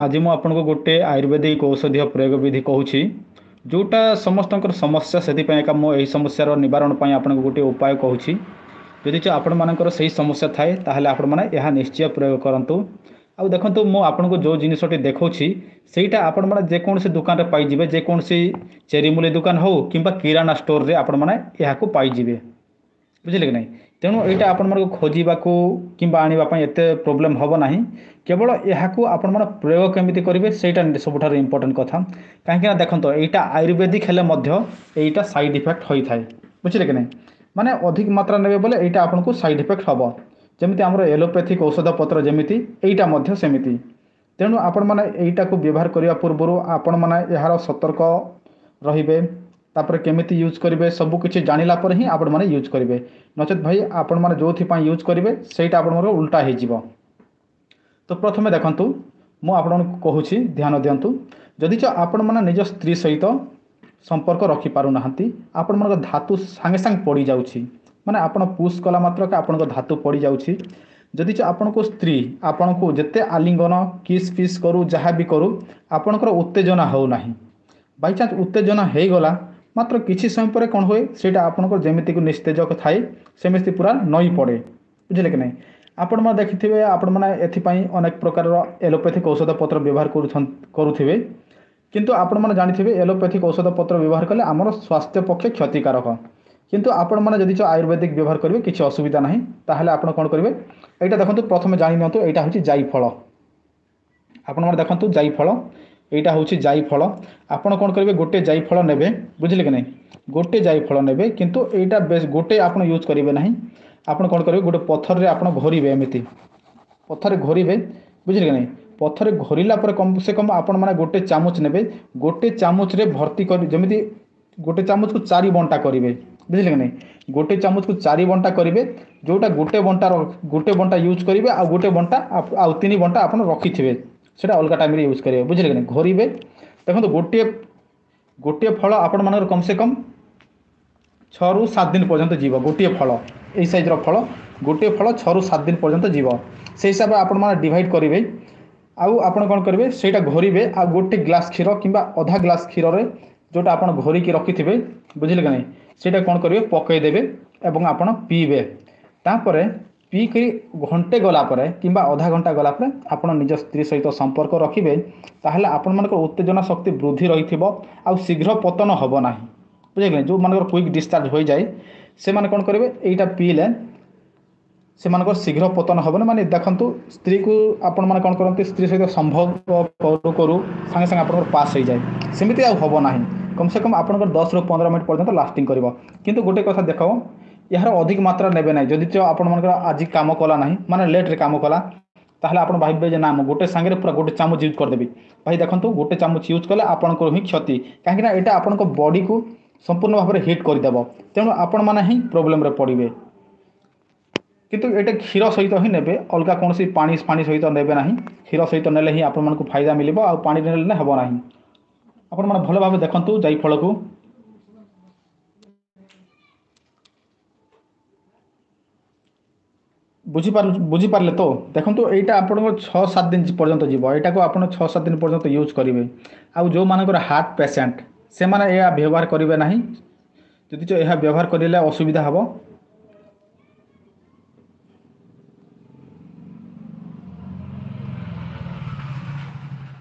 आज ମୁଁ ଆପଣଙ୍କୁ ଗୋଟେ ଆୟୁର୍ବେଦିକ ଔଷଧୀୟ ପ୍ରୟୋଗ ବିଧି କହୁଛି ଯେଉଁଟା ସମସ୍ତଙ୍କର ସମସ୍ୟା ସେଥିପାଇଁ ଏକା ମୁଁ ଏହି ସମସ୍ୟାର ନିବାରଣ ପାଇଁ ଆପଣଙ୍କୁ ଗୋଟେ ଉପାୟ କହୁଛି। ଯଦି ଆପଣମାନଙ୍କର ସେହି ସମସ୍ୟା ଥାଏ ତାହେଲେ ଆପଣମାନେ ଏହା ନିଶ୍ଚୟ ପ୍ରୟୋଗ କରନ୍ତୁ। ଆଉ ଦେଖନ୍ତୁ ମୁଁ ଆପଣଙ୍କୁ ଯେଉଁ ଜିନିଷଟି ଦେଖାଉଛି ସେଇଟା ଆପଣମାନେ ଯେକୌଣସି ଦୋକାନରେ ପାଇଯିବେ, ଯେକୌଣସି ଚେରିମୂଲି ଦୋକାନ ହେଉ କିମ୍ବା କିରାନା ଷ୍ଟୋରରେ ଆପଣମାନେ ଏହାକୁ ପାଇଯିବେ, ବୁଝିଲେ କି ନାହିଁ। ତେଣୁ ଏଇଟା ଆପଣମାନଙ୍କୁ ଖୋଜିବାକୁ କିମ୍ବା ଆଣିବା ପାଇଁ ଏତେ ପ୍ରୋବ୍ଲେମ୍ ହେବ ନାହିଁ। କେବଳ ଏହାକୁ ଆପଣମାନେ ପ୍ରୟୋଗ କେମିତି କରିବେ ସେଇଟା ସବୁଠାରୁ ଇମ୍ପୋର୍ଟାଣ୍ଟ କଥା। କାହିଁକିନା ଦେଖନ୍ତୁ ଏଇଟା ଆୟୁର୍ବେଦିକ ହେଲେ ମଧ୍ୟ ଏଇଟା ସାଇଡ଼୍ ଇଫେକ୍ଟ ହୋଇଥାଏ, ବୁଝିଲେ କି ନାହିଁ। ମାନେ ଅଧିକ ମାତ୍ରା ନେବେ ବୋଲେ ଏଇଟା ଆପଣଙ୍କୁ ସାଇଡ଼୍ ଇଫେକ୍ଟ ହେବ। ଯେମିତି ଆମର ଏଲୋପାଥିକ୍ ଔଷଧ ପତ୍ର ଯେମିତି ଏଇଟା ମଧ୍ୟ ସେମିତି। ତେଣୁ ଆପଣମାନେ ଏଇଟାକୁ ବ୍ୟବହାର କରିବା ପୂର୍ବରୁ ଆପଣମାନେ ଏହାର ସତର୍କ ରହିବେ। ତାପରେ କେମିତି ୟୁଜ୍ କରିବେ ସବୁ କିଛି ଜାଣିଲା ପରେ ହିଁ ଆପଣମାନେ ୟୁଜ୍ କରିବେ। ନଚେତ୍ ଭାଇ ଆପଣମାନେ ଯେଉଁଥିପାଇଁ ୟୁଜ୍ କରିବେ ସେଇଟା ଆପଣଙ୍କର ଉଲ୍ଟା ହେଇଯିବ। ତ ପ୍ରଥମେ ଦେଖନ୍ତୁ ମୁଁ ଆପଣଙ୍କୁ କହୁଛି ଧ୍ୟାନ ଦିଅନ୍ତୁ। ଯଦି ଆପଣମାନେ ନିଜ ସ୍ତ୍ରୀ ସହିତ ସମ୍ପର୍କ ରଖିପାରୁନାହାନ୍ତି, ଆପଣମାନଙ୍କ ଧାତୁ ସାଙ୍ଗେ ସାଙ୍ଗେ ପଡ଼ିଯାଉଛି, ମାନେ ଆପଣ ପୁସ୍ କଲା ମାତ୍ରକେ ଆପଣଙ୍କ ଧାତୁ ପଡ଼ିଯାଉଛି। ଯଦି ଆପଣଙ୍କ ସ୍ତ୍ରୀ ଆପଣଙ୍କୁ ଯେତେ ଆଲିଙ୍ଗନ କିସ୍ ଫିସ୍ କରୁ ଯାହା ବି କରୁ ଆପଣଙ୍କର ଉତ୍ତେଜନା ହେଉନାହିଁ, ବାଇଚାନ୍ସ ଉତ୍ତେଜନା ହେଇଗଲା ମାତ୍ର କିଛି ସମୟ ପରେ କ'ଣ ହୁଏ ସେଇଟା ଆପଣଙ୍କର ଯେମିତିକୁ ନିସ୍ତେଜ ଥାଏ ସେମିତି ପୁରା ନଈ ପଡ଼େ, ବୁଝିଲେ କି ନାହିଁ। ଆପଣମାନେ ଦେଖିଥିବେ ଆପଣମାନେ ଏଥିପାଇଁ ଅନେକ ପ୍ରକାରର ଏଲୋପାଥିକ୍ ଔଷଧ ପତ୍ର ବ୍ୟବହାର କରୁଥିବେ, କିନ୍ତୁ ଆପଣମାନେ ଜାଣିଥିବେ ଏଲୋପାଥିକ୍ ଔଷଧ ପତ୍ର ବ୍ୟବହାର କଲେ ଆମର ସ୍ୱାସ୍ଥ୍ୟ ପକ୍ଷେ କ୍ଷତିକାରକ। କିନ୍ତୁ ଆପଣମାନେ ଯଦି ଆୟୁର୍ବେଦିକ ବ୍ୟବହାର କରିବେ କିଛି ଅସୁବିଧା ନାହିଁ। ତାହେଲେ ଆପଣ କ'ଣ କରିବେ, ଏଇଟା ଦେଖନ୍ତୁ ପ୍ରଥମେ ଜାଣି ନିଅନ୍ତୁ ଏଇଟା ହେଉଛି ଜାଇଫଳ। ଆପଣମାନେ ଦେଖନ୍ତୁ ଜାଇଫଳ, ଏଇଟା ହେଉଛି ଜାଇଫଳ। ଆପଣ କ'ଣ କରିବେ ଗୋଟେ ଜାଇଫଳ ନେବେ, ବୁଝିଲେ କି ନାହିଁ। ଗୋଟେ ଜାଇଫଳ ନେବେ କିନ୍ତୁ ଏଇଟା ବେଶ ଗୋଟେ ଆପଣ ୟୁଜ୍ କରିବେ ନାହିଁ। ଆପଣ କ'ଣ କରିବେ ଗୋଟେ ପଥରରେ ଆପଣ ଘୋରିବେ, ଏମିତି ପଥରରେ ଘୋରିବେ, ବୁଝିଲେ କି ନାହିଁ। ପଥରରେ ଘୋରିଲା ପରେ କମ୍ ସେ କମ୍ ଆପଣମାନେ ଗୋଟେ ଚାମଚ ନେବେ, ଗୋଟେ ଚାମଚରେ ଭର୍ତ୍ତି କରି ଯେମିତି ଗୋଟେ ଚାମଚକୁ 4 ବଣ୍ଟା କରିବେ, ବୁଝିଲେ କି ନାହିଁ। ଗୋଟେ ଚାମଚକୁ 4 ବଣ୍ଟା କରିବେ, ଯେଉଁଟା ଗୋଟେ ବଣ୍ଟା ୟୁଜ୍ କରିବେ ଆଉ ଗୋଟେ ବଣ୍ଟା ଆଉ 3 ବଣ୍ଟା ଆପଣ ରଖିଥିବେ ସେଇଟା ଅଲଗା ଟାଇମ୍ରେ ୟୁଜ୍ କରିବେ, ବୁଝିଲେ କି ନାହିଁ। ଘୋରିବେ, ଦେଖନ୍ତୁ ଗୋଟିଏ ଫଳ ଆପଣମାନଙ୍କର କମ୍ ସେ କମ୍ 6ରୁ 7 ଦିନ ପର୍ଯ୍ୟନ୍ତ ଯିବ। ଗୋଟିଏ ଫଳ ଏଇ ସାଇଜ୍ର ଫଳ ଗୋଟିଏ ଫଳ 6ରୁ 7 ଦିନ ପର୍ଯ୍ୟନ୍ତ ଯିବ। ସେଇ ହିସାବରେ ଆପଣମାନେ ଡିଭାଇଡ଼ କରିବେ। ଆଉ ଆପଣ କ'ଣ କରିବେ ସେଇଟା ଘୋରିବେ ଆଉ ଗୋଟେ ଗ୍ଲାସ୍ କ୍ଷୀର କିମ୍ବା ଅଧା ଗ୍ଲାସ୍ କ୍ଷୀରରେ ଯେଉଁଟା ଆପଣ ଘୋରିକି ରଖିଥିବେ, ବୁଝିଲେ କି ନାହିଁ, ସେଇଟା କ'ଣ କରିବେ ପକାଇଦେବେ ଏବଂ ଆପଣ ପିଇବେ। ତାପରେ ପିଇକି ଘଣ୍ଟେ ଗଲା ପରେ କିମ୍ବା ଅଧା ଘଣ୍ଟା ଗଲା ପରେ ଆପଣ ନିଜ ସ୍ତ୍ରୀ ସହିତ ସମ୍ପର୍କ ରଖିବେ। ତାହେଲେ ଆପଣମାନଙ୍କର ଉତ୍ତେଜନା ଶକ୍ତି ବୃଦ୍ଧି ରହିଥିବ ଆଉ ଶୀଘ୍ର ପତନ ହେବ ନାହିଁ, ବୁଝିଲେ କି ନାହିଁ। ଯେଉଁମାନଙ୍କର କ୍ୱିକ୍ ଡିସଚାର୍ଜ ହୋଇଯାଏ ସେମାନେ କ'ଣ କରିବେ ଏଇଟା ପିଇଲେ ସେମାନଙ୍କର ଶୀଘ୍ର ପତନ ହେବନି। ମାନେ ଦେଖନ୍ତୁ ସ୍ତ୍ରୀକୁ ଆପଣମାନେ କ'ଣ କରନ୍ତି ସ୍ତ୍ରୀ ସହିତ ସମ୍ଭୋଗ କରୁ କରୁ ସାଙ୍ଗେ ସାଙ୍ଗେ ଆପଣଙ୍କର ପାସ୍ ହେଇଯାଏ, ସେମିତି ଆଉ ହେବ ନାହିଁ। କମ୍ ସେ କମ୍ ଆପଣଙ୍କର 10ରୁ 15 ମିନିଟ୍ ପର୍ଯ୍ୟନ୍ତ ଲାଷ୍ଟିଂ କରିବ। କିନ୍ତୁ ଗୋଟେ କଥା ଦେଖ, ଏହାର ଅଧିକ ମାତ୍ରା ନେବେ ନାହିଁ। ଯଦି ଆପଣମାନଙ୍କର ଆଜି କାମ କଲା ନାହିଁ, ମାନେ ଲେଟ୍ରେ କାମ କଲା, ତାହେଲେ ଆପଣ ଭାବିବେ ଯେ ନା ମୁଁ ଗୋଟେ ସାଙ୍ଗରେ ପୁରା ଗୋଟେ ଚାମଚ ୟୁଜ୍ କରିଦେବି। ଭାଇ ଦେଖନ୍ତୁ ଗୋଟେ ଚାମଚ ୟୁଜ୍ କଲେ ଆପଣଙ୍କର ହିଁ କ୍ଷତି, କାହିଁକିନା ଏଇଟା ଆପଣଙ୍କ ବଡ଼ିକୁ ସମ୍ପୂର୍ଣ୍ଣ ଭାବରେ ହିଟ୍ କରିଦେବ। ତେଣୁ ଆପଣମାନେ ହିଁ ପ୍ରୋବ୍ଲେମ୍ରେ ପଡ଼ିବେ। କିନ୍ତୁ ଏଇଟା କ୍ଷୀର ସହିତ ହିଁ ନେବେ, ଅଲଗା କୌଣସି ପାଣି ସହିତ ନେବେ ନାହିଁ। କ୍ଷୀର ସହିତ ନେଲେ ହିଁ ଆପଣମାନଙ୍କୁ ଫାଇଦା ମିଳିବ, ଆଉ ପାଣି ନେଲେ ହେବ ନାହିଁ। ଆପଣମାନେ ଭଲ ଭାବେ ଦେଖନ୍ତୁ ଜାଇଫଳକୁ। ବୁଝିପାରିଲେ ତ। ଦେଖନ୍ତୁ ଏଇଟା ଆପଣଙ୍କ 6-7 ଦିନ ପର୍ଯ୍ୟନ୍ତ ଯିବ। ଏଇଟାକୁ ଆପଣ 6-7 ଦିନ ପର୍ଯ୍ୟନ୍ତ ୟୁଜ୍ କରିବେ। ଆଉ ଯେଉଁମାନଙ୍କର ହାର୍ଟ ପେସେଣ୍ଟ ସେମାନେ ଏହା ବ୍ୟବହାର କରିବେ ନାହିଁ। ଯଦି ଏହା ବ୍ୟବହାର କରିଲେ ଅସୁବିଧା ହେବ